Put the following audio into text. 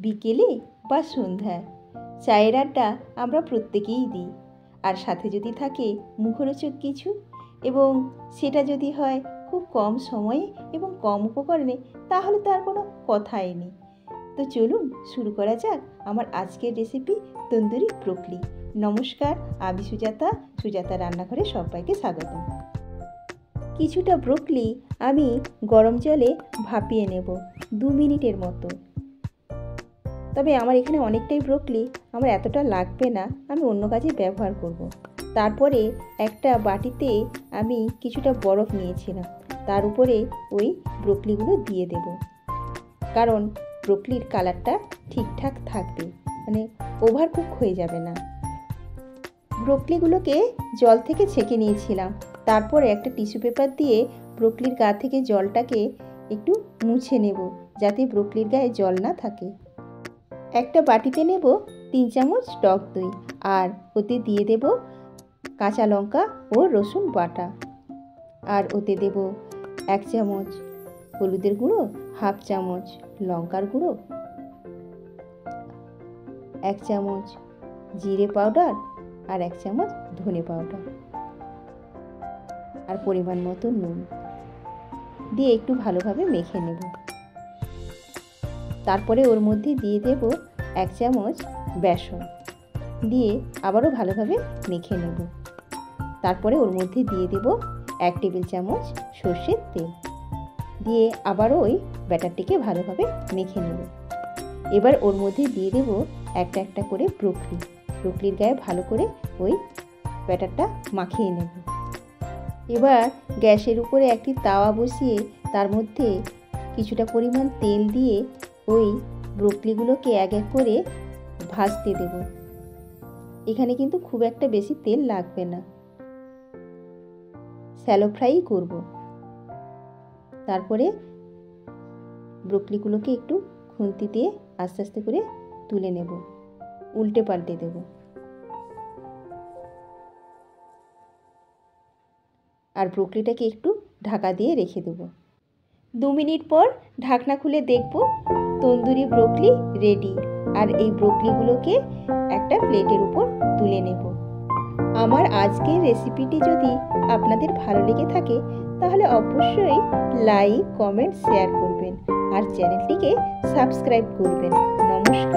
বিকেলে বা সন্ধ্যায় চায়ের আড্ডা আমরা প্রত্যেকেই দিই। আর সাথে যদি থাকে মুখরোচক কিছু, এবং সেটা যদি হয় খুব কম সময়ে এবং কম উপকরণে, তাহলে তো আর কোনো কথাই নেই। তো চলুন শুরু করা যাক আমার আজকের রেসিপি তন্দুরি ব্রোকলি। নমস্কার, আমি সুজাতা রান্নাঘরে সবাইকে স্বাগত। কিছুটা ব্রোকলি আমি গরম জলে ভাপিয়ে নেব 2 মিনিটের মতো। তবে আমার এখানে অনেকটাই ব্রোকলি, আমার এতটা লাগবে না, আমি অন্য কাজে ব্যবহার করব। তারপরে একটা বাটিতে আমি কিছুটা বরফ নিয়েছিলাম, তার উপরে ওই ব্রোকলিগুলো দিয়ে দেব, কারণ ব্রোকলির কালারটা ঠিকঠাক থাকবে, মানে ওভার কুক হয়ে যাবে না। ব্রোকলিগুলোকে জল থেকে ছেঁকে নিয়েছিলাম, তারপরে একটা টিস্যু পেপার দিয়ে ব্রোকলির গা থেকে জলটাকে একটু মুছে নেব, যাতে ব্রোকলির গায়ে জল না থাকে। একটা বাটিতে নেব 3 চামচ টক দই, আর ওতে দিয়ে দেব কাঁচা লঙ্কা ও রসুন বাটা, আর ওতে দেব 1 চামচ হলুদের গুঁড়ো, 1/2 চামচ লঙ্কার গুঁড়ো, 1 চামচ জিরে পাউডার, আর 1 চামচ ধনে পাউডার, আর পরিমাণ মতো নুন দিয়ে একটু ভালোভাবে মেখে নেব। তারপরে ওর মধ্যে দিয়ে দেব 1 চামচ বেসন, দিয়ে আবারও ভালোভাবে মেখে নেব। তারপরে ওর মধ্যে দিয়ে দেব 1 টেবিল চামচ সর্ষের তেল, দিয়ে আবারও ওই ব্যাটারটিকে ভালোভাবে মেখে নেব। এবার ওর মধ্যে দিয়ে দেব একটা একটা করে ব্রোকলির গায়ে ভালো করে ওই ব্যাটারটা মাখিয়ে নেব। এবার গ্যাসের উপরে একটি তাওয়া বসিয়ে তার মধ্যে কিছুটা পরিমাণ তেল দিয়ে ওই ব্রোকলিগুলোকে এক এক করে ভাজতে দেব। এখানে কিন্তু খুব একটা বেশি তেল লাগবে না, শ্যালো ফ্রাই করব। তারপরে ব্রোকলিগুলোকে একটু খুন্তি দিয়ে আস্তে আস্তে করে তুলে নেব, উল্টে পাল্টে দেব। আর ব্রোকলিটাকে একটু ঢাকা দিয়ে রেখে দেব। 2 মিনিট পর ঢাকনা খুলে দেখব তন্দুরি ব্রোকলি রেডি। আর এই ব্রোকলিগুলোকে একটা প্লেটের উপর তুলে নেব। আমার আজকের রেসিপিটি যদি আপনাদের ভালো লেগে থাকে, তাহলে অবশ্যই লাইক, কমেন্ট, শেয়ার করবেন, আর চ্যানেলটিকে সাবস্ক্রাইব করবেন। নমস্কার।